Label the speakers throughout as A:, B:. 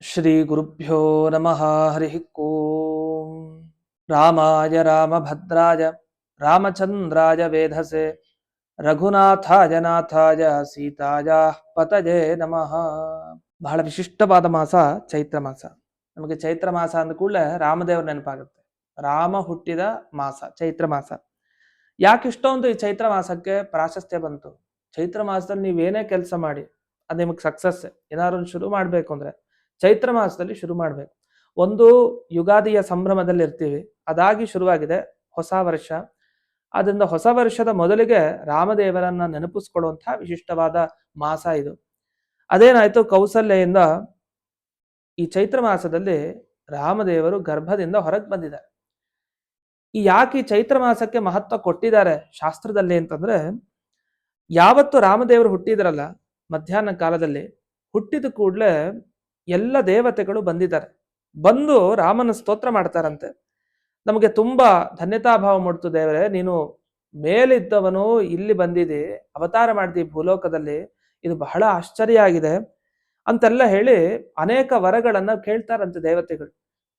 A: ಶ್ರೀ ಗುರುಭ್ಯೋ ನಮಃ ಹರಿ ಓಂ. ರಾಮಾಯ ರಾಮಭದ್ರಾಯ ರಾಮಚಂದ್ರಾಯ ವೇಧಸೆ ರಘುನಾಥಾಯ ನಾಥಾಯ ಸೀತಾಯ ಪತಯೇ ನಮಃ. ಬಹಳ ವಿಶಿಷ್ಟವಾದ ಮಾಸ ಚೈತ್ರ ಮಾಸ. ನಮಗೆ ಚೈತ್ರ ಮಾಸ ಅಂದ ಕೂಡಲೇ ರಾಮದೇವ್ರ ನೆನಪಾಗುತ್ತೆ. ರಾಮ ಹುಟ್ಟಿದ ಮಾಸ ಚೈತ್ರ ಮಾಸ. ಯಾಕೆ ಇಷ್ಟೊಂದು ಈ ಚೈತ್ರ ಮಾಸಕ್ಕೆ ಪ್ರಾಶಸ್ತ್ಯ ಬಂತು? ಚೈತ್ರ ಮಾಸದಲ್ಲಿ ನೀವೇನೇ ಕೆಲಸ ಮಾಡಿ ಅದು ನಿಮಗೆ ಸಕ್ಸಸ್. ಏನಾದ್ರು ಶುರು ಮಾಡಬೇಕು ಅಂದ್ರೆ ಚೈತ್ರ ಮಾಸದಲ್ಲಿ ಶುರು ಮಾಡಬೇಕು. ಒಂದು ಯುಗಾದಿಯ ಸಂಭ್ರಮದಲ್ಲಿ ಇರ್ತೀವಿ, ಅದಾಗಿ ಶುರುವಾಗಿದೆ ಹೊಸ ವರ್ಷ. ಅದರಿಂದ ಹೊಸ ವರ್ಷದ ಮೊದಲಿಗೆ ರಾಮದೇವರನ್ನ ನೆನಪಿಸ್ಕೊಳ್ಳುವಂತಹ ವಿಶಿಷ್ಟವಾದ ಮಾಸ ಇದು. ಅದೇನಾಯ್ತು, ಕೌಸಲ್ಯೆಯಿಂದ ಈ ಚೈತ್ರ ಮಾಸದಲ್ಲಿ ರಾಮದೇವರು ಗರ್ಭದಿಂದ ಹೊರಗೆ ಬಂದಿದ್ದಾರೆ. ಯಾಕೆ ಈ ಚೈತ್ರ ಮಾಸಕ್ಕೆ ಮಹತ್ವ ಕೊಟ್ಟಿದ್ದಾರೆ ಶಾಸ್ತ್ರದಲ್ಲಿ ಅಂತಂದ್ರೆ, ಯಾವತ್ತು ರಾಮದೇವರು ಹುಟ್ಟಿದ್ರಲ್ಲ ಮಧ್ಯಾಹ್ನ ಕಾಲದಲ್ಲಿ, ಹುಟ್ಟಿದ ಕೂಡಲೇ ಎಲ್ಲ ದೇವತೆಗಳು ಬಂದಿದ್ದಾರೆ. ಬಂದು ರಾಮನ ಸ್ತೋತ್ರ ಮಾಡ್ತಾರಂತೆ. ನಮಗೆ ತುಂಬಾ ಧನ್ಯತಾಭಾವ ಮೂಡ್ತು, ದೇವರೇ ನೀನು ಮೇಲಿದ್ದವನು ಇಲ್ಲಿ ಬಂದಿದೆ, ಅವತಾರ ಮಾಡ್ದಿ ಭೂಲೋಕದಲ್ಲಿ, ಇದು ಬಹಳ ಆಶ್ಚರ್ಯ ಆಗಿದೆ ಅಂತೆಲ್ಲ ಹೇಳಿ ಅನೇಕ ವರಗಳನ್ನ ಕೇಳ್ತಾರಂತೆ ದೇವತೆಗಳು.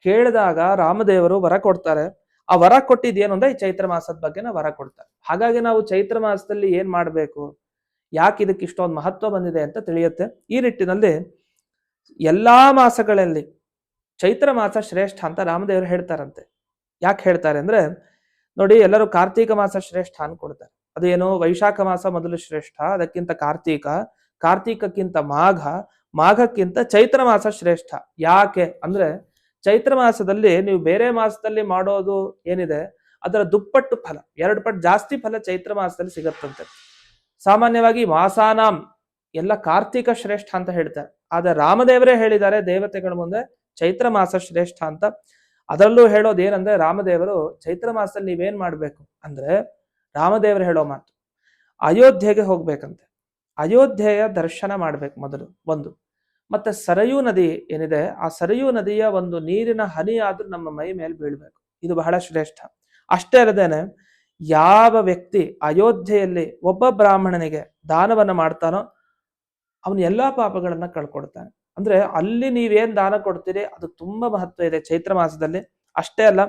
A: ಕೇಳಿದಾಗ ರಾಮದೇವರು ವರ ಕೊಡ್ತಾರೆ. ಆ ವರ ಕೊಟ್ಟಿದ್ದೇನು ಅಂದ್ರೆ ಈ ಚೈತ್ರ ಮಾಸದ ಬಗ್ಗೆನ ವರ ಕೊಡ್ತಾರೆ. ಹಾಗಾಗಿ ನಾವು ಚೈತ್ರ ಮಾಸದಲ್ಲಿ ಏನ್ ಮಾಡ್ಬೇಕು, ಯಾಕೆ ಇದಕ್ಕೆ ಇಷ್ಟೊಂದು ಮಹತ್ವ ಬಂದಿದೆ ಅಂತ ತಿಳಿಯುತ್ತೆ. ಈ ನಿಟ್ಟಿನಲ್ಲಿ ಎಲ್ಲಾ ಮಾಸಗಳಲ್ಲಿ ಚೈತ್ರ ಮಾಸ ಶ್ರೇಷ್ಠ ಅಂತ ರಾಮದೇವರು ಹೇಳ್ತಾರಂತೆ. ಯಾಕೆ ಹೇಳ್ತಾರೆ ಅಂದ್ರೆ, ನೋಡಿ, ಎಲ್ಲರೂ ಕಾರ್ತೀಕ ಮಾಸ ಶ್ರೇಷ್ಠ ಅನ್ಕೊಡ್ತಾರೆ. ಅದೇನು, ವೈಶಾಖ ಮಾಸ ಮೊದಲು ಶ್ರೇಷ್ಠ, ಅದಕ್ಕಿಂತ ಕಾರ್ತೀಕ, ಕಾರ್ತೀಕಕ್ಕಿಂತ ಮಾಘ, ಮಾಘಕ್ಕಿಂತ ಚೈತ್ರ ಮಾಸ ಶ್ರೇಷ್ಠ. ಯಾಕೆ ಅಂದ್ರೆ, ಚೈತ್ರ ಮಾಸದಲ್ಲಿ ನೀವು ಬೇರೆ ಮಾಸದಲ್ಲಿ ಮಾಡೋದು ಏನಿದೆ ಅದರ ದುಪ್ಪಟ್ಟು ಫಲ, 2 ಪಟ್ಟು ಜಾಸ್ತಿ ಫಲ ಚೈತ್ರ ಮಾಸದಲ್ಲಿ ಸಿಗತ್ತಂತೆ. ಸಾಮಾನ್ಯವಾಗಿ ಮಾಸಾನಾಂ ಎಲ್ಲ ಕಾರ್ತೀಕ ಶ್ರೇಷ್ಠ ಅಂತ ಹೇಳ್ತಾರೆ. ಆದ್ರೆ ರಾಮದೇವರೇ ಹೇಳಿದ್ದಾರೆ ದೇವತೆಗಳ ಮುಂದೆ ಚೈತ್ರ ಮಾಸ ಶ್ರೇಷ್ಠ ಅಂತ. ಅದರಲ್ಲೂ ಹೇಳೋದು ಏನಂದ್ರೆ, ರಾಮದೇವರು ಚೈತ್ರ ಮಾಸದಲ್ಲಿ ನೀವೇನ್ ಮಾಡ್ಬೇಕು ಅಂದ್ರೆ, ರಾಮದೇವರು ಹೇಳೋ ಮಾತು, ಅಯೋಧ್ಯೆಗೆ ಹೋಗ್ಬೇಕಂತೆ. ಅಯೋಧ್ಯೆಯ ದರ್ಶನ ಮಾಡ್ಬೇಕು ಮೊದಲು ಒಂದು. ಮತ್ತೆ ಸರಯೂ ನದಿ ಏನಿದೆ, ಆ ಸರಯೂ ನದಿಯ ಒಂದು ನೀರಿನ ಹನಿ ಆದ್ರೂ ನಮ್ಮ ಮೈ ಮೇಲೆ ಬೀಳ್ಬೇಕು. ಇದು ಬಹಳ ಶ್ರೇಷ್ಠ. ಅಷ್ಟೇ ಅಲ್ಲದೇನೆ, ಯಾವ ವ್ಯಕ್ತಿ ಅಯೋಧ್ಯೆಯಲ್ಲಿ ಒಬ್ಬ ಬ್ರಾಹ್ಮಣನಿಗೆ ದಾನವನ್ನ ಮಾಡ್ತಾನೋ ಅವನು ಎಲ್ಲಾ ಪಾಪಗಳನ್ನ ಕಳ್ಕೊಡ್ತಾನೆ. ಅಂದ್ರೆ ಅಲ್ಲಿ ನೀವೇನ್ ದಾನ ಕೊಡ್ತೀರಿ ಅದು ತುಂಬಾ ಮಹತ್ವ ಇದೆ ಚೈತ್ರ ಮಾಸದಲ್ಲಿ. ಅಷ್ಟೇ ಅಲ್ಲ,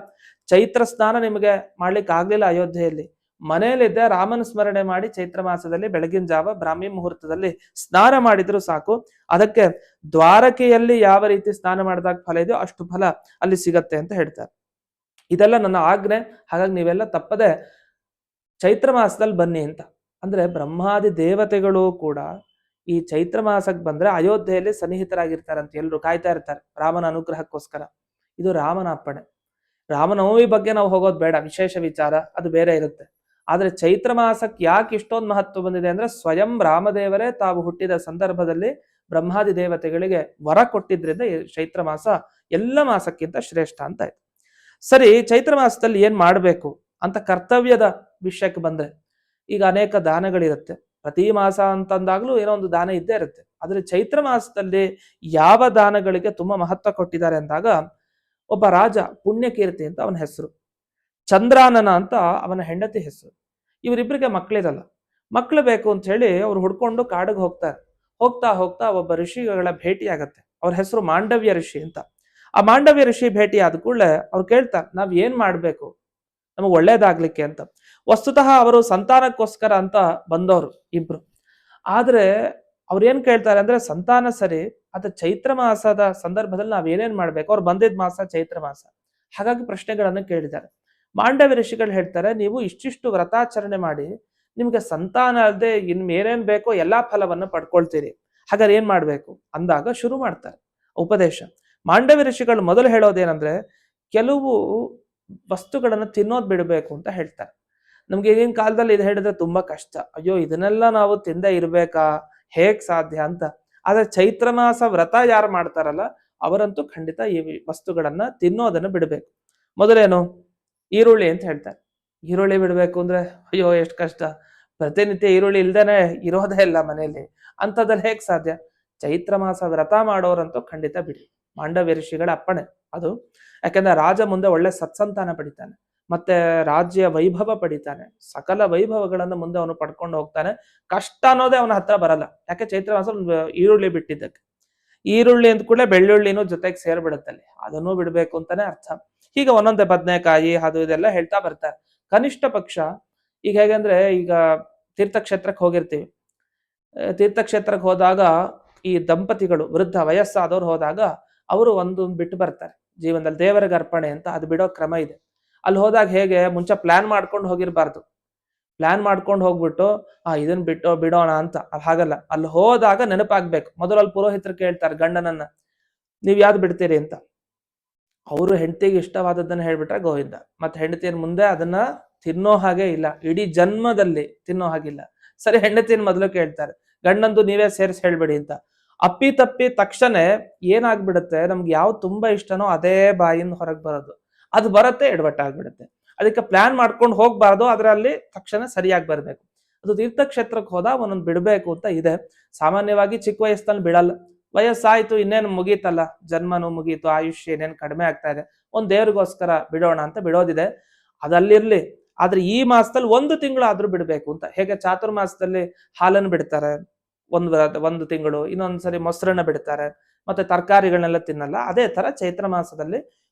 A: ಚೈತ್ರ ಸ್ನಾನ ನಿಮಗೆ ಮಾಡ್ಲಿಕ್ಕೆ ಆಗ್ಲಿಲ್ಲ ಅಯೋಧ್ಯೆಯಲ್ಲಿ, ಮನೆಯಲ್ಲಿದ್ದ ರಾಮನ ಸ್ಮರಣೆ ಮಾಡಿ ಚೈತ್ರ ಮಾಸದಲ್ಲಿ ಬೆಳಗಿನ ಜಾವ ಬ್ರಾಹ್ಮಿ ಮುಹೂರ್ತದಲ್ಲಿ ಸ್ನಾನ ಮಾಡಿದ್ರು ಸಾಕು. ಅದಕ್ಕೆ ದ್ವಾರಕೆಯಲ್ಲಿ ಯಾವ ರೀತಿ ಸ್ನಾನ ಮಾಡಿದಾಗ ಫಲ ಇದೆಯೋ ಅಷ್ಟು ಫಲ ಅಲ್ಲಿ ಸಿಗತ್ತೆ ಅಂತ ಹೇಳ್ತಾರೆ. ಇದೆಲ್ಲ ನನ್ನ ಆಜ್ಞೆ. ಹಾಗಾಗಿ ನೀವೆಲ್ಲ ತಪ್ಪದೆ ಚೈತ್ರ ಮಾಸದಲ್ಲಿ ಬನ್ನಿ ಅಂತ. ಅಂದ್ರೆ ಬ್ರಹ್ಮಾದಿ ದೇವತೆಗಳು ಕೂಡ ಈ ಚೈತ್ರ ಮಾಸಕ್ಕೆ ಬಂದ್ರೆ ಅಯೋಧ್ಯೆಯಲ್ಲಿ ಸನ್ನಿಹಿತರಾಗಿರ್ತಾರಂತೆ. ಎಲ್ಲರೂ ಕಾಯ್ತಾ ಇರ್ತಾರೆ ರಾಮನ ಅನುಗ್ರಹಕ್ಕೋಸ್ಕರ. ಇದು ರಾಮನ ಅಪ್ಪಣೆ. ರಾಮನವಮಿ ಬಗ್ಗೆ ನಾವು ಹೋಗೋದು ಬೇಡ, ವಿಶೇಷ ವಿಚಾರ ಅದು ಬೇರೆ ಇರುತ್ತೆ. ಆದ್ರೆ ಚೈತ್ರ ಮಾಸಕ್ಕೆ ಯಾಕೆ ಇಷ್ಟೊಂದು ಮಹತ್ವ ಬಂದಿದೆ ಅಂದ್ರೆ, ಸ್ವಯಂ ರಾಮದೇವರೇ ತಾವು ಹುಟ್ಟಿದ ಸಂದರ್ಭದಲ್ಲಿ ಬ್ರಹ್ಮಾದಿ ದೇವತೆಗಳಿಗೆ ವರ ಕೊಟ್ಟಿದ್ರಿಂದ ಈ ಚೈತ್ರ ಮಾಸ ಎಲ್ಲ ಮಾಸಕ್ಕಿಂತ ಶ್ರೇಷ್ಠ ಅಂತ ಆಯ್ತು. ಸರಿ, ಚೈತ್ರ ಮಾಸದಲ್ಲಿ ಏನ್ ಮಾಡ್ಬೇಕು ಅಂತ ಕರ್ತವ್ಯದ ವಿಷಯಕ್ಕೆ ಬಂದ್ರೆ, ಈಗ ಅನೇಕ ದಾನಗಳಿರುತ್ತೆ. ಪ್ರತಿ ಮಾಸ ಅಂತಂದಾಗ್ಲೂ ಏನೋ ಒಂದು ದಾನ ಇದ್ದೇ ಇರುತ್ತೆ. ಆದ್ರೆ ಚೈತ್ರ ಮಾಸದಲ್ಲಿ ಯಾವ ದಾನಗಳಿಗೆ ತುಂಬಾ ಮಹತ್ವ ಕೊಟ್ಟಿದ್ದಾರೆ ಅಂದಾಗ, ಒಬ್ಬ ರಾಜ ಪುಣ್ಯಕೀರ್ತಿ ಅಂತ ಅವನ ಹೆಸರು, ಚಂದ್ರಾನನ ಅಂತ ಅವನ ಹೆಂಡತಿ ಹೆಸರು. ಇವರಿಬ್ಬರಿಗೆ ಮಕ್ಕಳಿರಲ್ಲ. ಮಕ್ಕಳು ಬೇಕು ಅಂತ ಹೇಳಿ ಅವ್ರು ಹುಡ್ಕೊಂಡು ಕಾಡಿಗೆ ಹೋಗ್ತಾರೆ. ಹೋಗ್ತಾ ಹೋಗ್ತಾ ಒಬ್ಬ ಋಷಿಗಳ ಭೇಟಿ ಆಗತ್ತೆ. ಅವ್ರ ಹೆಸರು ಮಾಂಡವ್ಯ ಋಷಿ ಅಂತ. ಆ ಮಾಂಡವ್ಯ ಋಷಿ ಭೇಟಿ ಆದ ಕೂಡಲೇ ಅವ್ರು ಕೇಳ್ತಾರೆ, ನಾವ್ ಏನ್ ಮಾಡ್ಬೇಕು ನಮಗ್ ಒಳ್ಳೇದಾಗ್ಲಿಕ್ಕೆ ಅಂತ. ವಸ್ತುತಃ ಅವರು ಸಂತಾನಕ್ಕೋಸ್ಕರ ಅಂತ ಬಂದವರು ಇಬ್ರು. ಆದ್ರೆ ಅವ್ರು ಏನ್ ಕೇಳ್ತಾರೆ ಅಂದ್ರೆ, ಸಂತಾನ ಸರಿ, ಆದ್ರೆ ಚೈತ್ರ ಮಾಸದ ಸಂದರ್ಭದಲ್ಲಿ ನಾವ್ ಏನೇನ್ ಮಾಡ್ಬೇಕು, ಅವ್ರು ಬಂದಿದ್ ಮಾಸ ಚೈತ್ರ ಮಾಸ. ಹಾಗಾಗಿ ಪ್ರಶ್ನೆಗಳನ್ನು ಕೇಳಿದ್ದಾರೆ. ಮಾಂಡವ್ಯ ಋಷಿಗಳು ಹೇಳ್ತಾರೆ, ನೀವು ಇಷ್ಟಿಷ್ಟು ವ್ರತಾಚರಣೆ ಮಾಡಿ ನಿಮ್ಗೆ ಸಂತಾನ ಅಲ್ಲದೆ ಇನ್ ಏನೇನ್ ಬೇಕೋ ಎಲ್ಲಾ ಫಲವನ್ನು ಪಡ್ಕೊಳ್ತೀರಿ. ಹಾಗಾದ್ರೆ ಏನ್ ಮಾಡ್ಬೇಕು ಅಂದಾಗ ಶುರು ಮಾಡ್ತಾರೆ ಉಪದೇಶ. ಮಾಂಡವ್ಯ ಋಷಿಗಳು ಮೊದಲು ಹೇಳೋದೇನಂದ್ರೆ, ಕೆಲವು ವಸ್ತುಗಳನ್ನು ತಿನ್ನೋದ್ ಬಿಡಬೇಕು ಅಂತ ಹೇಳ್ತಾರೆ. ನಮ್ಗೆ ಈಗಿನ ಕಾಲದಲ್ಲಿ ಇದು ಹೇಳಿದ್ರೆ ತುಂಬಾ ಕಷ್ಟ. ಅಯ್ಯೋ, ಇದನ್ನೆಲ್ಲ ನಾವು ತಿಂದೇ ಇರ್ಬೇಕಾ, ಹೇಗ್ ಸಾಧ್ಯ ಅಂತ. ಆದ್ರೆ ಚೈತ್ರ ಮಾಸ ವ್ರತ ಯಾರು ಮಾಡ್ತಾರಲ್ಲ ಅವರಂತೂ ಖಂಡಿತ ಈ ವಸ್ತುಗಳನ್ನ ತಿನ್ನೋದನ್ನ ಬಿಡಬೇಕು. ಮೊದಲೇನು, ಈರುಳ್ಳಿ ಅಂತ ಹೇಳ್ತಾರೆ. ಈರುಳ್ಳಿ ಬಿಡ್ಬೇಕು ಅಂದ್ರೆ ಅಯ್ಯೋ ಎಷ್ಟು ಕಷ್ಟ, ಪ್ರತಿನಿತ್ಯ ಈರುಳ್ಳಿ ಇಲ್ದೇನೆ ಇರೋದೇ ಇಲ್ಲ ಮನೆಯಲ್ಲಿ, ಅಂಥದ್ರಲ್ಲಿ ಹೇಗ್ ಸಾಧ್ಯ? ಚೈತ್ರ ಮಾಸ ವ್ರತ ಮಾಡೋರಂತೂ ಖಂಡಿತ ಬಿಡಿ, ಮಾಂಡವ್ಯ ಋಷಿಗಳ ಅಪ್ಪಣೆ ಅದು. ಯಾಕಂದ್ರೆ ರಾಜ ಮುಂದೆ ಒಳ್ಳೆ ಸತ್ಸಂತಾನ ಪಡಿತಾನೆ, ಮತ್ತೆ ರಾಜ್ಯ ವೈಭವ ಪಡಿತಾನೆ, ಸಕಲ ವೈಭವಗಳನ್ನು ಮುಂದೆ ಅವನು ಪಡ್ಕೊಂಡು ಹೋಗ್ತಾನೆ. ಕಷ್ಟ ಅನ್ನೋದೇ ಅವನ ಹತ್ರ ಬರಲ್ಲ. ಯಾಕೆ? ಚೈತ್ರ ಮಾಸ ಈರುಳ್ಳಿ ಬಿಟ್ಟಿದ್ದಕ್ಕೆ. ಈರುಳ್ಳಿ ಅಂದ ಕೂಡಲೇ ಬೆಳ್ಳುಳ್ಳಿನೂ ಜೊತೆಗೆ ಸೇರ್ಬಿಡುತ್ತಲ್ಲಿ, ಅದನ್ನೂ ಬಿಡ್ಬೇಕು ಅಂತಾನೆ ಅರ್ಥ. ಹೀಗೆ ಒಂದೊಂದೇ ಬದನೆಕಾಯಿ ಅದು ಇದೆಲ್ಲ ಹೇಳ್ತಾ ಬರ್ತಾರೆ. ಕನಿಷ್ಠ ಪಕ್ಷ ಈಗ ಹೇಗಂದ್ರೆ, ಈಗ ತೀರ್ಥಕ್ಷೇತ್ರಕ್ಕೆ ಹೋಗಿರ್ತೀವಿ. ತೀರ್ಥಕ್ಷೇತ್ರಕ್ಕೆ ಹೋದಾಗ ಈ ದಂಪತಿಗಳು ವೃದ್ಧ ವಯಸ್ಸಾದವ್ರು ಹೋದಾಗ ಅವರು ಒಂದು ಬಿಟ್ಟು ಬರ್ತಾರೆ ಜೀವನದಲ್ಲಿ, ದೇವರಿಗೆ ಅರ್ಪಣೆ ಅಂತ ಅದು ಬಿಡೋ ಕ್ರಮ ಇದೆ. ಅಲ್ಲಿ ಹೋದಾಗ ಹೇಗೆ ಮುಂಚೆ ಪ್ಲಾನ್ ಮಾಡ್ಕೊಂಡು ಹೋಗಿರ್ಬಾರ್ದು. ಪ್ಲಾನ್ ಮಾಡ್ಕೊಂಡು ಹೋಗ್ಬಿಟ್ಟು ಇದನ್ನ ಬಿಡೋಣ ಅಂತ ಹಾಗಲ್ಲ. ಅಲ್ಲಿ ಹೋದಾಗ ನೆನಪಾಗ್ಬೇಕು. ಮೊದಲು ಅಲ್ಲಿ ಪುರೋಹಿತರು ಕೇಳ್ತಾರೆ ಗಂಡನನ್ನ, ನೀವ್ ಯಾವ್ದು ಬಿಡ್ತೀರಿ ಅಂತ. ಅವರು ಹೆಂಡತಿಗೆ ಇಷ್ಟವಾದದ್ದನ್ನ ಹೇಳ್ಬಿಟ್ರೆ ಗೋವಿಂದ. ಮತ್ತೆ ಹೆಂಡತಿಯ ಮುಂದೆ ಅದನ್ನ ತಿನ್ನೋ ಹಾಗೆ ಇಲ್ಲ, ಇಡೀ ಜನ್ಮದಲ್ಲಿ ತಿನ್ನೋ ಹಾಗಿಲ್ಲ. ಸರಿ, ಹೆಂಡತಿನ ಮೊದಲು ಕೇಳ್ತಾರೆ, ಗಂಡಂದು ನೀವೇ ಸೇರಿಸಿ ಹೇಳ್ಬೇಡಿ ಅಂತ. ಅಪ್ಪಿ ತಪ್ಪಿ ತಕ್ಷಣ ಏನಾಗ್ಬಿಡುತ್ತೆ, ನಮ್ಗೆ ಯಾವ್ದು ತುಂಬಾ ಇಷ್ಟನೋ ಅದೇ ಬಾಯಿಂದ ಹೊರಗೆ ಬರೋದು, ಅದು ಬರತ್ತೆ, ಎಡವಟ್ಟಾಗ್ಬಿಡುತ್ತೆ. ಅದಕ್ಕೆ ಪ್ಲಾನ್ ಮಾಡ್ಕೊಂಡು ಹೋಗ್ಬಾರ್ದು, ಅದರಲ್ಲಿ ತಕ್ಷಣ ಸರಿಯಾಗಿ ಬರ್ಬೇಕು. ಅದು ತೀರ್ಥಕ್ಷೇತ್ರಕ್ಕೆ ಹೋದ ಒಂದೊಂದು ಬಿಡ್ಬೇಕು ಅಂತ ಇದೆ. ಸಾಮಾನ್ಯವಾಗಿ ಚಿಕ್ಕ ವಯಸ್ಸಲ್ಲಿ ಬಿಡಲ್ಲ. ವಯಸ್ಸಾಯ್ತು, ಇನ್ನೇನು ಮುಗೀತಲ್ಲ, ಜನ್ಮನು ಮುಗೀತು, ಆಯುಷ್ಯ ಏನೇನು ಕಡಿಮೆ ಆಗ್ತಾ ಇದೆ, ಒಂದ್ ದೇವ್ರಿಗೋಸ್ಕರ ಬಿಡೋಣ ಅಂತ ಬಿಡೋದಿದೆ, ಅದಲ್ಲಿರ್ಲಿ. ಆದ್ರೆ ಈ ಮಾಸದಲ್ಲಿ 1 ತಿಂಗಳಾದ್ರೂ ಬಿಡ್ಬೇಕು ಅಂತ. ಹೇಗೆ ಚಾತುರ್ಮಾಸದಲ್ಲಿ ಹಾಲನ್ನು ಬಿಡ್ತಾರೆ ಒಂದು ತಿಂಗಳು, ಇನ್ನೊಂದ್ಸರಿ ಮೊಸರನ್ನ ಬಿಡ್ತಾರೆ, ಮತ್ತೆ ತರಕಾರಿಗಳನ್ನೆಲ್ಲ ತಿನ್ನಲ್ಲ, ಅದೇ ತರ ಚೈತ್ರ ಮಾಸದಲ್ಲಿ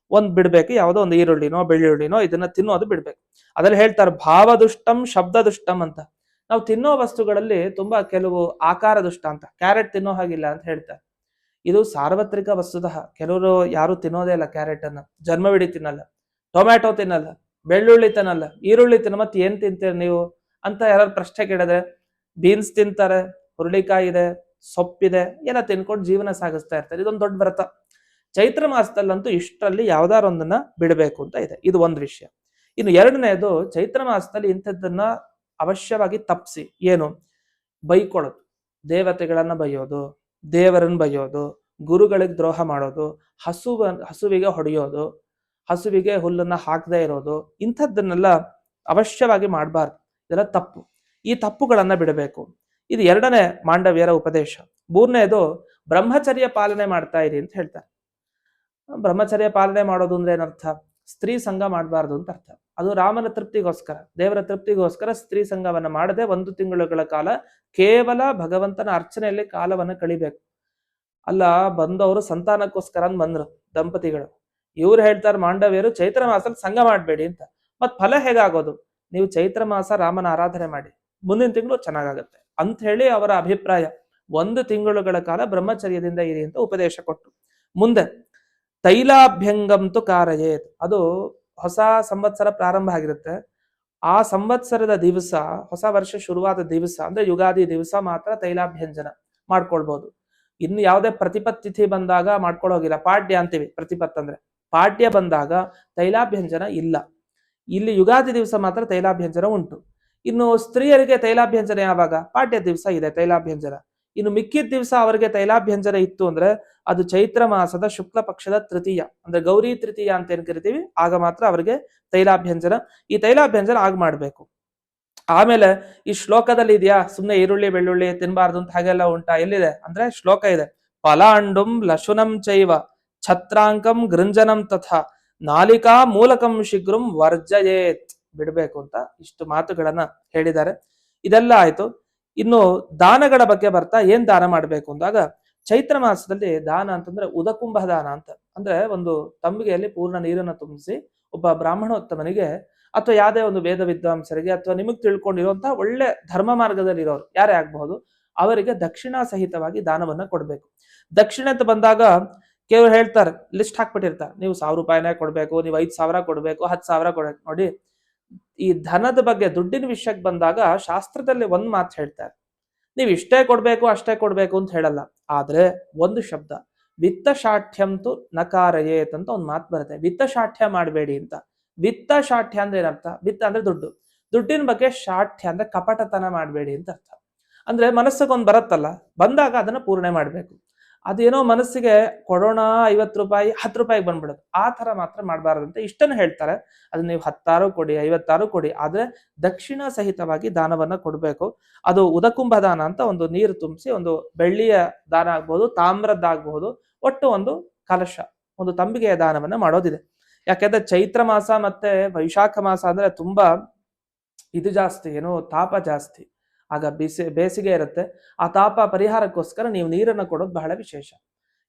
A: ಬಿಡ್ಬೇಕು. ಯಾವುದೋ ಒಂದು ಈರುಳ್ಳಿನೋ ಬೆಳ್ಳುಳ್ಳಿನೋ ಇದನ್ನ ತಿನ್ನೋದು ಬಿಡ್ಬೇಕು. ಅದ್ರಲ್ಲಿ ಹೇಳ್ತಾರೆ ಭಾವದುಷ್ಟಂ ಶಬ್ದ ದುಷ್ಟಂ ಅಂತ. ನಾವು ತಿನ್ನೋ ವಸ್ತುಗಳಲ್ಲಿ ತುಂಬಾ ಕೆಲವು ಆಕಾರ ದುಷ್ಟ ಅಂತ, ಕ್ಯಾರೆಟ್ ತಿನ್ನೋ ಹಾಗಿಲ್ಲ ಅಂತ ಹೇಳ್ತಾರೆ. ಇದು ಸಾರ್ವತ್ರಿಕ ವಸ್ತುತಃ. ಕೆಲವರು ಯಾರು ತಿನ್ನೋದೇ ಇಲ್ಲ ಕ್ಯಾರೆಟ್ ಅನ್ನ, ಜನ್ಮವಿಡೀ ತಿನ್ನಲ್ಲ. ಟೊಮ್ಯಾಟೊ ತಿನ್ನಲ್ಲ, ಬೆಳ್ಳುಳ್ಳಿ ತಿನ್ನಲ್ಲ, ಈರುಳ್ಳಿ ತಿನ್ನ, ಮತ್ತೆ ಏನ್ ತಿಂತೀರಿ ನೀವು ಅಂತ ಯಾರು ಪ್ರಶ್ನೆ ಕೇಳಿದ್ರೆ, ಬೀನ್ಸ್ ತಿಂತಾರೆ, ಹುರುಳಿಕಾಯಿ ಇದೆ, ಸೊಪ್ಪಿದೆ, ಎಲ್ಲ ತಿನ್ಕೊಂಡು ಜೀವನ ಸಾಗಿಸ್ತಾ ಇರ್ತಾರೆ. ಇದೊಂದು ದೊಡ್ಡ ವ್ರತ. ಚೈತ್ರ ಮಾಸದಲ್ಲಂತೂ ಇಷ್ಟರಲ್ಲಿ ಯಾವ್ದಾರ ಒಂದನ್ನ ಬಿಡಬೇಕು ಅಂತ ಇದೆ. ಇದು ಒಂದು ವಿಷಯ. ಇನ್ನು ಎರಡನೇದು, ಚೈತ್ರ ಮಾಸದಲ್ಲಿ ಇಂಥದ್ದನ್ನ ಅವಶ್ಯವಾಗಿ ತಪ್ಪಿಸಿ. ಏನು? ಬೈಕೊಳ್ಳೋದು, ದೇವತೆಗಳನ್ನ ಬೈಯೋದು, ದೇವರನ್ನ ಬೈಯೋದು, ಗುರುಗಳಿಗೆ ದ್ರೋಹ ಮಾಡೋದು, ಹಸುವಿಗೆ ಹೊಡೆಯೋದು, ಹಸುವಿಗೆ ಹುಲ್ಲನ್ನ ಹಾಕದೇ ಇರೋದು, ಇಂಥದ್ದನ್ನೆಲ್ಲ ಅವಶ್ಯವಾಗಿ ಮಾಡಬಾರ್ದು. ಇದೆಲ್ಲ ತಪ್ಪು. ಈ ತಪ್ಪುಗಳನ್ನ ಬಿಡಬೇಕು. ಇದು ಎರಡನೇ ಮಾಂಡವ್ಯರ ಉಪದೇಶ. ಮೂರನೇದು, ಬ್ರಹ್ಮಚರ್ಯ ಪಾಲನೆ ಮಾಡ್ತಾ ಇರಿ ಅಂತ ಹೇಳ್ತಾರೆ. ಬ್ರಹ್ಮಚರ್ಯ ಪಾಲನೆ ಮಾಡೋದು ಅಂದ್ರೆ ಏನರ್ಥ? ಸ್ತ್ರೀ ಸಂಘ ಮಾಡಬಾರ್ದು ಅಂತ ಅರ್ಥ. ಅದು ರಾಮನ ತೃಪ್ತಿಗೋಸ್ಕರ, ದೇವರ ತೃಪ್ತಿಗೋಸ್ಕರ ಸ್ತ್ರೀ ಸಂಘವನ್ನ ಮಾಡದೆ 1 ತಿಂಗಳುಗಳ ಕಾಲ ಕೇವಲ ಭಗವಂತನ ಅರ್ಚನೆಯಲ್ಲಿ ಕಾಲವನ್ನು ಕಳಿಬೇಕು. ಅಲ್ಲ, ಬಂದವರು ಸಂತಾನಕ್ಕೋಸ್ಕರ ಬಂದ್ರು ದಂಪತಿಗಳು. ಇವ್ರು ಹೇಳ್ತಾರೆ ಮಾಂಡವ್ಯರು, ಚೈತ್ರ ಮಾಸದಲ್ಲಿ ಸಂಘ ಮಾಡಬೇಡಿ ಅಂತ. ಮತ್ ಫಲ ಹೇಗಾಗೋದು? ನೀವು ಚೈತ್ರ ಮಾಸ ರಾಮನ ಆರಾಧನೆ ಮಾಡಿ, ಮುಂದಿನ ತಿಂಗಳು ಚೆನ್ನಾಗಾಗತ್ತೆ ಅಂತ ಹೇಳಿ ಅವರ ಅಭಿಪ್ರಾಯ. 1 ತಿಂಗಳುಗಳ ಕಾಲ ಬ್ರಹ್ಮಚರ್ಯದಿಂದ ಇರಿ ಅಂತ ಉಪದೇಶ ಕೊಟ್ಟು, ಮುಂದೆ ತೈಲಾಭ್ಯಂಗಂತು ಕಾರಯೇತ್. ಅದು ಹೊಸ ಸಂವತ್ಸರ ಪ್ರಾರಂಭ ಆಗಿರುತ್ತೆ. ಆ ಸಂವತ್ಸರದ ದಿವಸ, ಹೊಸ ವರ್ಷ ಶುರುವಾದ ದಿವಸ ಅಂದ್ರೆ ಯುಗಾದಿ ದಿವಸ ಮಾತ್ರ ತೈಲಾಭ್ಯಂಜನ ಮಾಡ್ಕೊಳ್ಬಹುದು. ಇನ್ನು ಯಾವುದೇ ಪ್ರತಿಪತ್ ತಿಥಿ ಬಂದಾಗ ಮಾಡ್ಕೊಳ್ಳೋಗಿಲ್ಲ. ಪಾಡ್ಯ ಅಂತೀವಿ, ಪ್ರತಿಪತ್ ಅಂದ್ರೆ ಪಾಡ್ಯ ಬಂದಾಗ ತೈಲಾಭ್ಯಂಜನ ಇಲ್ಲ. ಇಲ್ಲಿ ಯುಗಾದಿ ದಿವಸ ಮಾತ್ರ ತೈಲಾಭ್ಯಂಜನ ಉಂಟು. ಇನ್ನು ಸ್ತ್ರೀಯರಿಗೆ ತೈಲಾಭ್ಯಂಜನ ಯಾವಾಗ? ಪಾಡ್ಯ ದಿವಸ ಇದೆ ತೈಲಾಭ್ಯಂಜನ. ಇನ್ನು ಮಿಕ್ಕಿದ ದಿವಸ ಅವರಿಗೆ ತೈಲಾಭ್ಯಂಜನ ಇತ್ತು ಅಂದ್ರೆ ಅದು ಚೈತ್ರ ಮಾಸದ ಶುಕ್ಲ ಪಕ್ಷದ ತೃತೀಯ, ಅಂದ್ರೆ ಗೌರಿ ತೃತೀಯ ಅಂತ ಏನ್ ಕರಿತೀವಿ, ಆಗ ಮಾತ್ರ ಅವರಿಗೆ ತೈಲಾಭ್ಯಂಜನ. ಈ ತೈಲಾಭ್ಯಂಜನ ಆಗ ಮಾಡ್ಬೇಕು. ಆಮೇಲೆ ಈ ಶ್ಲೋಕದಲ್ಲಿ ಇದೆಯಾ ಸುಮ್ನೆ ಈರುಳ್ಳಿ ಬೆಳ್ಳುಳ್ಳಿ ತಿನ್ಬಾರ್ದು ಅಂತ ಹಾಗೆಲ್ಲ ಉಂಟಾ? ಎಲ್ಲಿದೆ ಅಂದ್ರೆ ಶ್ಲೋಕ ಇದೆ, ಫಲಾಂಡುಂ ಲಶುನಂ ಚೈವ ಛತ್ರಾಂಕಂ ಗೃಂಜನಂ ತಥಾ ನಾಲಿಕಾ ಮೂಲಕಂ ಶೀಘ್ರಂ ವರ್ಜಯೇತ್. ಬಿಡ್ಬೇಕು ಅಂತ ಇಷ್ಟು ಮಾತುಗಳನ್ನ ಹೇಳಿದ್ದಾರೆ. ಇದೆಲ್ಲ ಆಯ್ತು. ಇನ್ನು ದಾನಗಳ ಬಗ್ಗೆ ಬರ್ತಾ, ಏನ್ ದಾನ ಮಾಡ್ಬೇಕು ಅಂದಾಗ, ಚೈತ್ರ ಮಾಸದಲ್ಲಿ ದಾನ ಅಂತಂದ್ರೆ ಉದಕುಂಭ ದಾನ ಅಂತ. ಅಂದ್ರೆ ಒಂದು ತಂಬಿಗೆಯಲ್ಲಿ ಪೂರ್ಣ ನೀರನ್ನು ತುಂಬಿಸಿ ಒಬ್ಬ ಬ್ರಾಹ್ಮಣೋತ್ತಮನಿಗೆ ಅಥವಾ ಯಾವುದೇ ಒಂದು ವೇದ ವಿದ್ವಾಂಸರಿಗೆ ಅಥವಾ ನಿಮಗ್ ತಿಳ್ಕೊಂಡಿರುವಂತಹ ಒಳ್ಳೆ ಧರ್ಮ ಮಾರ್ಗದಲ್ಲಿ ಇರೋರು ಯಾರೇ ಆಗಬಹುದು, ಅವರಿಗೆ ದಕ್ಷಿಣಾ ಸಹಿತವಾಗಿ ದಾನವನ್ನ ಕೊಡ್ಬೇಕು. ದಕ್ಷಿಣೆ ಅಂತ ಬಂದಾಗ ಕೆಲವರು ಹೇಳ್ತಾರೆ, ಲಿಸ್ಟ್ ಹಾಕ್ಬಿಟ್ಟಿರ್ತಾರೆ, ನೀವು 1000 ರೂಪಾಯಿನೇ ಕೊಡ್ಬೇಕು, ನೀವು 5,000 ಕೊಡ್ಬೇಕು, 10,000 ಕೊಡ್ಬೇಕು. ನೋಡಿ, ಈ ಧನದ ಬಗ್ಗೆ, ದುಡ್ಡಿನ ವಿಷಯಕ್ಕೆ ಬಂದಾಗ ಶಾಸ್ತ್ರದಲ್ಲಿ ಒಂದ್ ಮಾತು ಹೇಳ್ತಾರೆ, ನೀವು ಇಷ್ಟೇ ಕೊಡ್ಬೇಕು ಅಷ್ಟೇ ಕೊಡ್ಬೇಕು ಅಂತ ಹೇಳಲ್ಲ. ಆದ್ರೆ ಒಂದು ಶಬ್ದ, ವಿತ್ತಶಾಠ್ಯಂತು ನಕಾರಯೇತ್ ಅಂತ ಒಂದು ಮಾತು ಬರುತ್ತೆ. ವಿತ್ತಶಾಠ್ಯ ಮಾಡಬೇಡಿ ಅಂತ. ವಿತ್ತಶಾಠ್ಯ ಅಂದ್ರೆ ಏನರ್ಥ? ವಿತ್ತ ಅಂದ್ರೆ ದುಡ್ಡು, ದುಡ್ಡಿನ ಬಗ್ಗೆ ಶಾಠ್ಯ ಅಂದ್ರೆ ಕಪಟತನ ಮಾಡಬೇಡಿ ಅಂತ ಅರ್ಥ. ಅಂದ್ರೆ ಮನಸ್ಸಿಗೊಂದು ಬರುತ್ತಲ್ಲ, ಬಂದಾಗ ಅದನ್ನ ಪೂರ್ಣೆ ಮಾಡ್ಬೇಕು. ಅದೇನೋ ಮನಸ್ಸಿಗೆ ಕೊಡೋಣ 50 ರೂಪಾಯಿ 10 ರೂಪಾಯಿಗೆ ಬಂದ್ಬಿಡುತ್ತೆ, ಆ ತರ ಮಾತ್ರ ಮಾಡಬಾರದಂತ ಇಷ್ಟನ್ನು ಹೇಳ್ತಾರೆ. ಅದು ನೀವು 10 ಕೊಡಿ 50 ಕೊಡಿ, ಆದ್ರೆ ದಕ್ಷಿಣ ಸಹಿತವಾಗಿ ದಾನವನ್ನ ಕೊಡ್ಬೇಕು. ಅದು ಉದಕುಂಭ ದಾನ ಅಂತ, ಒಂದು ನೀರು ತುಂಬಿಸಿ, ಒಂದು ಬೆಳ್ಳಿಯ ದಾನ ಆಗ್ಬಹುದು, ತಾಮ್ರದ್ದಾಗಬಹುದು, ಒಟ್ಟು ಒಂದು ಕಲಶ, ಒಂದು ತಂಬಿಗೆಯ ದಾನವನ್ನ ಮಾಡೋದಿದೆ. ಯಾಕೆಂದ್ರೆ ಚೈತ್ರ ಮಾಸ ಮತ್ತೆ ವೈಶಾಖ ಮಾಸ ಅಂದ್ರೆ ತುಂಬಾ ಇದು ಜಾಸ್ತಿ, ಏನೋ ತಾಪ ಜಾಸ್ತಿ, ಆಗ ಬೇಸಿಗೆ ಇರುತ್ತೆ. ಆ ತಾಪ ಪರಿಹಾರಕ್ಕೋಸ್ಕರ ನೀವು ನೀರನ್ನು ಕೊಡೋದು ಬಹಳ ವಿಶೇಷ.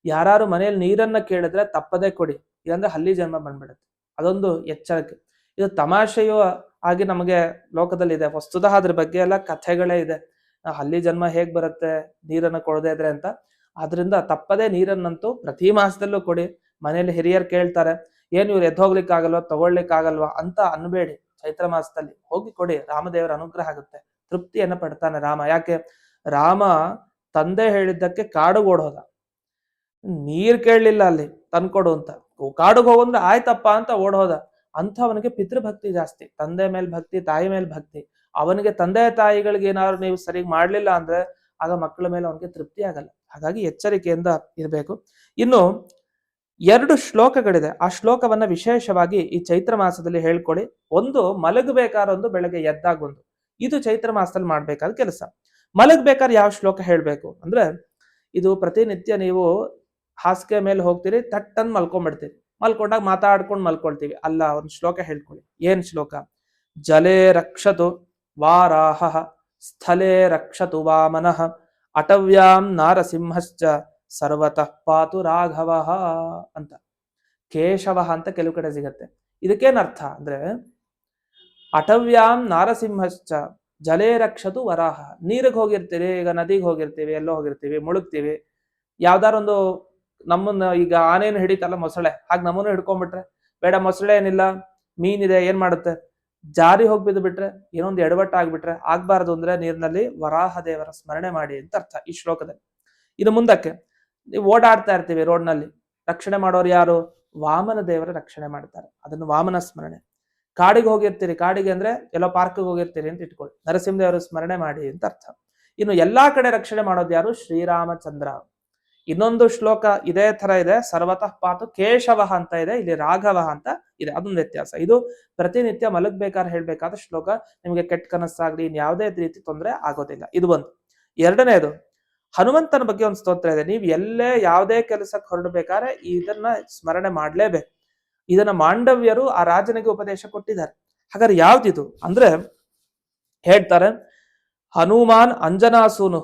A: ಯಾರು ಮನೆಯಲ್ಲಿ ನೀರನ್ನ ಕೇಳಿದ್ರೆ ತಪ್ಪದೇ ಕೊಡಿ, ಇಲ್ಲಾಂದ್ರೆ ಹಲ್ಲಿ ಜನ್ಮ ಬಂದ್ಬಿಡುತ್ತೆ. ಅದೊಂದು ಎಚ್ಚರಿಕೆ. ಇದು ತಮಾಷೆಯೂ ಆಗಿ ನಮಗೆ ಲೋಕದಲ್ಲಿ ಇದೆ. ವಸ್ತುತಃ ಅದ್ರ ಬಗ್ಗೆ ಎಲ್ಲ ಕಥೆಗಳೇ ಇದೆ. ಹಲ್ಲಿ ಜನ್ಮ ಹೇಗ್ ಬರುತ್ತೆ ನೀರನ್ನ ಕೊಡದೇ ಇದ್ರೆ ಅಂತ. ಆದ್ರಿಂದ ತಪ್ಪದೇ ನೀರನ್ನಂತೂ ಪ್ರತಿ ಮಾಸದಲ್ಲೂ ಕೊಡಿ. ಮನೆಯಲ್ಲಿ ಹಿರಿಯರು ಕೇಳ್ತಾರೆ, ಏನ್ ಇವ್ರು ಎದ್ದೋಗ್ಲಿಕ್ಕಾಗಲ್ವಾ, ತಗೊಳ್ಲಿಕ್ಕಾಗಲ್ವಾ ಅಂತ ಅನ್ಬೇಡಿ. ಚೈತ್ರ ಮಾಸದಲ್ಲಿ ಹೋಗಿ ಕೊಡಿ, ರಾಮದೇವರ ಅನುಗ್ರಹ ಆಗುತ್ತೆ, ತೃಪ್ತಿಯನ್ನ ಪಡ್ತಾನೆ ರಾಮ. ಯಾಕೆ? ರಾಮ ತಂದೆ ಹೇಳಿದ್ದಕ್ಕೆ ಕಾಡು ಓಡೋದ, ನೀರ್ ಕೇಳಲಿಲ್ಲ ಅಲ್ಲಿ ತಂದ್ಕೊಡು ಅಂತ. ಕಾಡುಗೆ ಹೋಗಂದ್ರೆ ಆಯ್ತಪ್ಪ ಅಂತ ಓಡೋದ. ಅವನಿಗೆ ಪಿತೃಭಕ್ತಿ ಜಾಸ್ತಿ, ತಂದೆ ಮೇಲೆ ಭಕ್ತಿ, ತಾಯಿ ಮೇಲೆ ಭಕ್ತಿ. ಅವನಿಗೆ ತಂದೆ ತಾಯಿಗಳಿಗೆ ಏನಾದ್ರು ನೀವು ಸರಿ ಮಾಡ್ಲಿಲ್ಲ ಅಂದ್ರೆ ಆಗ ಮಕ್ಕಳ ಮೇಲೆ ಅವನಿಗೆ ತೃಪ್ತಿ ಆಗಲ್ಲ. ಹಾಗಾಗಿ ಎಚ್ಚರಿಕೆಯಿಂದ ಇರಬೇಕು. ಇನ್ನು 2 ಶ್ಲೋಕಗಳಿದೆ. ಆ ಶ್ಲೋಕವನ್ನ ವಿಶೇಷವಾಗಿ ಈ ಚೈತ್ರ ಮಾಸದಲ್ಲಿ ಹೇಳ್ಕೊಳ್ಳಿ. ಒಂದು ಮಲಗಬೇಕಾದ್ರೆ, ಒಂದು ಬೆಳಗ್ಗೆ ಎದ್ದಾಗ ಒಂದು. ಇದು ಚೈತ್ರ ಮಾಸದಲ್ಲಿ ಮಾಡ್ಬೇಕಾದ ಕೆಲಸ. ಮಲಗಬೇಕಾದ್ರೆ ಯಾವ ಶ್ಲೋಕ ಹೇಳ್ಬೇಕು ಅಂದ್ರೆ, ಇದು ಪ್ರತಿನಿತ್ಯ ನೀವು ಹಾಸಿಗೆ ಮೇಲೆ ಹೋಗ್ತೀರಿ, ತಟ್ಟನ್ ಮಲ್ಕೊಂಡ್ಬಿಡ್ತೀರಿ. ಮಲ್ಕೊಂಡಾಗ ಮಾತಾಡ್ಕೊಂಡು ಮಲ್ಕೊಳ್ತೀವಿ. ಅಲ್ಲ, ಒಂದು ಶ್ಲೋಕ ಹೇಳ್ಕೊಳ್ಳಿ. ಏನ್ ಶ್ಲೋಕ? ಜಲೇ ರಕ್ಷತು ವಾರಾಹ, ಸ್ಥಳೇ ರಕ್ಷತು ವಾಮನಃ, ಅಟವ್ಯಾಂ ನಾರಸಿಂಹಶ್ಚ ಸರ್ವತಃ ಪಾತು ರಾಘವ ಅಂತ. ಕೇಶವ ಅಂತ ಕೆಲವು ಕಡೆ ಸಿಗತ್ತೆ. ಇದಕ್ಕೇನ್ ಅರ್ಥ ಅಂದ್ರೆ, ಅಟವ್ಯಾಂ ನಾರಸಿಂಹಶ್ಚ ಜಲೇ ರಕ್ಷತು ವರಾಹ. ನೀರಿಗೆ ಹೋಗಿರ್ತೀವಿ, ಈಗ ನದಿಗೆ ಹೋಗಿರ್ತೀವಿ, ಎಲ್ಲೋ ಹೋಗಿರ್ತೀವಿ, ಮುಳುಗ್ತೀವಿ. ಯಾವ್ದಾರೊಂದು ನಮ್ಮನ್ನ ಈಗ ಆನೇನು ಹಿಡಿತಲ್ಲ ಮೊಸಳೆ, ಹಾಗೆ ನಮ್ಮನ್ನು ಹಿಡ್ಕೊಂಡ್ಬಿಟ್ರೆ ಬೇಡ, ಮೊಸಳೆ ಏನಿಲ್ಲ, ಮೀನಿದೆ, ಏನ್ ಮಾಡುತ್ತೆ, ಜಾರಿ ಹೋಗಿ ಬಿದ್ದು ಬಿಟ್ರೆ, ಏನೊಂದು ಎಡವಟ್ಟ ಆಗ್ಬಿಟ್ರೆ, ಆಗ್ಬಾರ್ದು ಅಂದ್ರೆ ನೀರಿನಲ್ಲಿ ವರಾಹ ದೇವರ ಸ್ಮರಣೆ ಮಾಡಿ ಅಂತ ಅರ್ಥ ಈ ಶ್ಲೋಕದಲ್ಲಿ. ಇನ್ನು ಮುಂದಕ್ಕೆ, ನೀವು ಓಡಾಡ್ತಾ ಇರ್ತೀವಿ ರೋಡ್ನಲ್ಲಿ, ರಕ್ಷಣೆ ಮಾಡೋರು ಯಾರು? ವಾಮನ ದೇವರ ರಕ್ಷಣೆ ಮಾಡ್ತಾರೆ, ಅದನ್ನು ವಾಮನ ಸ್ಮರಣೆ. ಕಾಡಿಗೆ ಹೋಗಿರ್ತೀರಿ, ಕಾಡಿಗೆ ಅಂದ್ರೆ ಎಲ್ಲೋ ಪಾರ್ಕ್ಗೆ ಹೋಗಿರ್ತೀರಿ ಅಂತ ಇಟ್ಕೊಳ್ಳಿ, ನರಸಿಂಹದೇವರ ಸ್ಮರಣೆ ಮಾಡಿ ಅಂತ ಅರ್ಥ. ಇನ್ನು ಎಲ್ಲಾ ಕಡೆ ರಕ್ಷಣೆ ಮಾಡೋದು ಯಾರು? ಶ್ರೀರಾಮಚಂದ್ರ. ಇನ್ನೊಂದು ಶ್ಲೋಕ ಇದೇ ತರ ಇದೆ, ಸರ್ವತಃ ಪಾತು ಕೇಶವ ಅಂತ ಇದೆ, ಇಲ್ಲಿ ರಾಘವ ಅಂತ ಇದೆ. ಅದೊಂದು ವ್ಯತ್ಯಾಸ. ಇದು ಪ್ರತಿನಿತ್ಯ ಮಲಗ್ಬೇಕಾದ್ರೆ ಹೇಳ್ಬೇಕಾದ ಶ್ಲೋಕ. ನಿಮಗೆ ಕೆಟ್ಟ ಕನಸಾಗ್ಲಿ ಯಾವುದೇ ರೀತಿ ತೊಂದರೆ ಆಗೋದಿಲ್ಲ. ಇದು ಒಂದು. ಎರಡನೇದು, ಹನುಮಂತನ ಬಗ್ಗೆ ಒಂದು ಸ್ತೋತ್ರ ಇದೆ. ನೀವು ಎಲ್ಲೇ ಯಾವುದೇ ಕೆಲಸಕ್ಕೆ ಹೊರಡಬೇಕಾದ್ರೆ ಇದನ್ನ ಸ್ಮರಣೆ ಮಾಡ್ಲೇಬೇಕು. ಇದನ್ನ ಮಾಂಡವ್ಯರು ಆ ರಾಜನಿಗೆ ಉಪದೇಶ ಕೊಟ್ಟಿದ್ದಾರೆ. ಹಾಗಾದ್ರೆ ಯಾವ್ದಿದು ಅಂದ್ರೆ ಹೇಳ್ತಾರೆ, ಹನುಮಾನ್ ಅಂಜನಾಸೂನು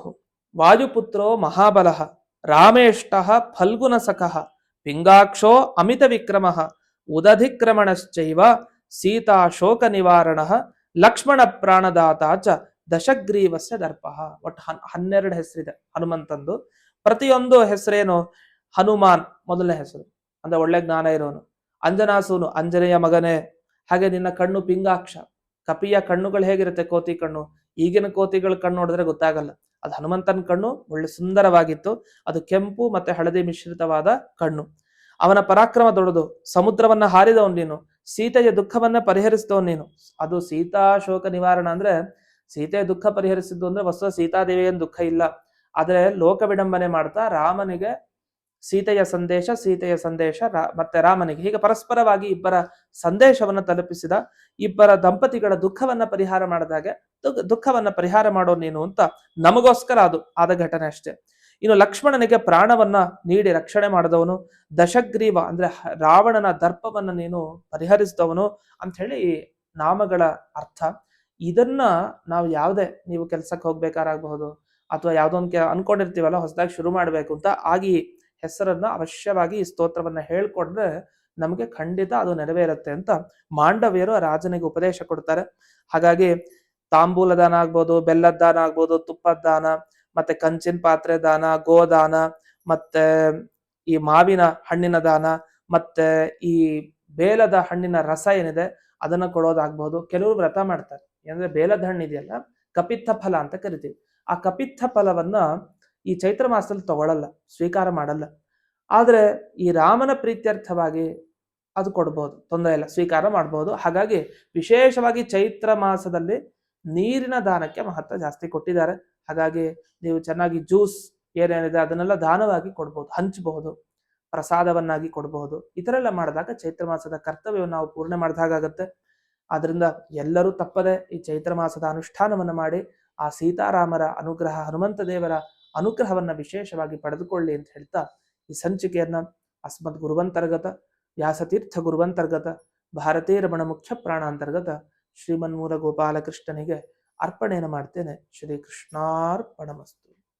A: ವಾಯುಪುತ್ರೋ ಮಹಾಬಲಃ ರಾಮೇಷ್ಟ ಫಲ್ಗುನ ಸಖಃ ಪಿಂಗಾಕ್ಷೋ ಅಮಿತ ವಿಕ್ರಮ ಉದಧಿಕ್ರಮಣಶ್ಚೈವ ಸೀತಾ ಶೋಕ ನಿವಾರಣ ಲಕ್ಷ್ಮಣ ಪ್ರಾಣದಾತ ಚ ದಶಗ್ರೀವಸ್ಯ ದರ್ಪ. ಒಟ್ಟು 12 ಹೆಸರಿದೆ ಹನುಮಂತಂದು. ಪ್ರತಿಯೊಂದು ಹೆಸರೇನು? ಹನುಮಾನ್ ಮೊದಲನೇ ಹೆಸರು, ಅಂದ್ರೆ ಒಳ್ಳೆ ಜ್ಞಾನ ಇರೋನು. ಅಂಜನಾಸೂನು, ಅಂಜನೆಯ ಮಗನೇ. ಹಾಗೆ ನಿನ್ನ ಕಣ್ಣು ಪಿಂಗಾಕ್ಷ, ಕಪಿಯ ಕಣ್ಣುಗಳು ಹೇಗಿರುತ್ತೆ, ಕೋತಿ ಕಣ್ಣು. ಈಗಿನ ಕೋತಿಗಳ ಕಣ್ಣು ನೋಡಿದ್ರೆ ಗೊತ್ತಾಗಲ್ಲ, ಅದು ಹನುಮಂತನ ಕಣ್ಣು ಒಳ್ಳೆ ಸುಂದರವಾಗಿತ್ತು. ಅದು ಕೆಂಪು ಮತ್ತೆ ಹಳದಿ ಮಿಶ್ರಿತವಾದ ಕಣ್ಣು. ಅವನ ಪರಾಕ್ರಮ ದೊಡ್ಡದು, ಸಮುದ್ರವನ್ನ ಹಾರಿದವನು ನೀನು, ಸೀತೆಯ ದುಃಖವನ್ನ ಪರಿಹರಿಸಿದವನು ನೀನು. ಅದು ಸೀತಾ ಶೋಕ ನಿವಾರಣ ಅಂದ್ರೆ ಸೀತೆಯ ದುಃಖ ಪರಿಹರಿಸಿದ್ದು ಅಂದ್ರೆ ವಸ್ತು ಸೀತಾದೇವಿಯ ದುಃಖ ಇಲ್ಲ. ಆದ್ರೆ ಲೋಕ ವಿಡಂಬನೆ ಮಾಡ್ತಾ ರಾಮನಿಗೆ ಸೀತೆಯ ಸಂದೇಶ ಮತ್ತೆ ರಾಮನಿಗೆ ಹೀಗೆ ಪರಸ್ಪರವಾಗಿ ಇಬ್ಬರ ಸಂದೇಶವನ್ನ ತಲುಪಿಸಿದ. ಇಬ್ಬರ ದಂಪತಿಗಳ ದುಃಖವನ್ನ ಪರಿಹಾರ ಮಾಡಿದಾಗ ದುಃಖವನ್ನ ಪರಿಹಾರ ಮಾಡೋ ನೀನು ಅಂತ ನಮಗೋಸ್ಕರ ಅದು ಆದ ಘಟನೆ ಅಷ್ಟೇ. ಇನ್ನು ಲಕ್ಷ್ಮಣನಿಗೆ ಪ್ರಾಣವನ್ನ ನೀಡಿ ರಕ್ಷಣೆ ಮಾಡಿದವನು, ದಶಗ್ರೀವ ಅಂದ್ರೆ ರಾವಣನ ದರ್ಪವನ್ನ ನೀನು ಪರಿಹರಿಸಿದವನು ಅಂತ ಹೇಳಿ ನಾಮಗಳ ಅರ್ಥ. ಇದನ್ನ ನಾವು ಯಾವುದೇ, ನೀವು ಕೆಲ್ಸಕ್ಕೆ ಹೋಗ್ಬೇಕಾರಾಗಬಹುದು ಅಥವಾ ಯಾವ್ದೊಂದು ಅನ್ಕೊಂಡಿರ್ತೀವಲ್ಲ ಹೊಸದಾಗಿ ಶುರು ಮಾಡ್ಬೇಕು ಅಂತ, ಆಗಿ ಹೆಸರನ್ನ ಅವಶ್ಯವಾಗಿ ಈ ಸ್ತೋತ್ರವನ್ನ ಹೇಳ್ಕೊಂಡ್ರೆ ನಮಗೆ ಖಂಡಿತ ಅದು ನೆರವೇರುತ್ತೆ ಅಂತ ಮಾಂಡವ್ಯರು ರಾಜನಿಗೆ ಉಪದೇಶ ಕೊಡ್ತಾರೆ. ಹಾಗಾಗಿ ತಾಂಬೂಲ ದಾನ ಆಗ್ಬೋದು, ಬೆಲ್ಲದ ದಾನ ಆಗ್ಬೋದು, ತುಪ್ಪದ ದಾನ, ಮತ್ತೆ ಕಂಚಿನ ಪಾತ್ರೆ ದಾನ, ಗೋದಾನ, ಮತ್ತೆ ಈ ಮಾವಿನ ಹಣ್ಣಿನ ದಾನ, ಮತ್ತೆ ಈ ಬೇಲದ ಹಣ್ಣಿನ ರಸ ಏನಿದೆ ಅದನ್ನ ಕೊಡೋದಾಗ್ಬಹುದು. ಕೆಲವರು ವ್ರತ ಮಾಡ್ತಾರೆ, ಅಂದ್ರೆ ಬೇಲದ ಹಣ್ಣು ಇದೆಯಲ್ಲ, ಕಪಿತ್ತ ಫಲ ಅಂತ ಕರಿತೀವಿ. ಆ ಕಪಿತ್ತ ಫಲವನ್ನ ಈ ಚೈತ್ರ ಮಾಸದಲ್ಲಿ ತಗೊಳ್ಳಲ್ಲ, ಸ್ವೀಕಾರ ಮಾಡಲ್ಲ. ಆದ್ರೆ ಈ ರಾಮನ ಪ್ರೀತ್ಯರ್ಥವಾಗಿ ಅದು ಕೊಡ್ಬೋದು, ತೊಂದರೆ ಇಲ್ಲ, ಸ್ವೀಕಾರ ಮಾಡ್ಬೋದು. ಹಾಗಾಗಿ ವಿಶೇಷವಾಗಿ ಚೈತ್ರ ಮಾಸದಲ್ಲಿ ನೀರಿನ ದಾನಕ್ಕೆ ಮಹತ್ವ ಜಾಸ್ತಿ ಕೊಟ್ಟಿದ್ದಾರೆ. ಹಾಗಾಗಿ ನೀವು ಚೆನ್ನಾಗಿ ಜ್ಯೂಸ್ ಏನೇನಿದೆ ಅದನ್ನೆಲ್ಲ ದಾನವಾಗಿ ಕೊಡ್ಬೋದು, ಹಂಚಬಹುದು, ಪ್ರಸಾದವನ್ನಾಗಿ ಕೊಡಬಹುದು. ಈ ತರ ಎಲ್ಲ ಮಾಡಿದಾಗ ಚೈತ್ರ ಮಾಸದ ಕರ್ತವ್ಯವನ್ನು ನಾವು ಪೂರ್ಣ ಮಾಡಿದಾಗತ್ತೆ. ಆದ್ರಿಂದ ಎಲ್ಲರೂ ತಪ್ಪದೆ ಈ ಚೈತ್ರ ಮಾಸದ ಅನುಷ್ಠಾನವನ್ನು ಮಾಡಿ ಆ ಸೀತಾರಾಮರ ಅನುಗ್ರಹ, ಹನುಮಂತ ದೇವರ ಅನುಗ್ರಹವನ್ನ ವಿಶೇಷವಾಗಿ ಪಡೆದುಕೊಳ್ಳಿ ಅಂತ ಹೇಳ್ತಾ ಈ ಸಂಚಿಕೆಯನ್ನ ಅಸ್ಮದ್ ಗುರುವಂತರ್ಗತ ವ್ಯಾಸತೀರ್ಥ ಗುರುವಂತರ್ಗತ ಭಾರತೀಯ ರಮಣ ಮುಖ್ಯ ಪ್ರಾಣಾಂತರ್ಗತ ಶ್ರೀಮನ್ಮೂಲ ಗೋಪಾಲಕೃಷ್ಣನಿಗೆ ಅರ್ಪಣೆಯನ್ನು ಮಾಡ್ತೇನೆ. ಶ್ರೀ ಕೃಷ್ಣಾರ್ಪಣಮಸ್ತು.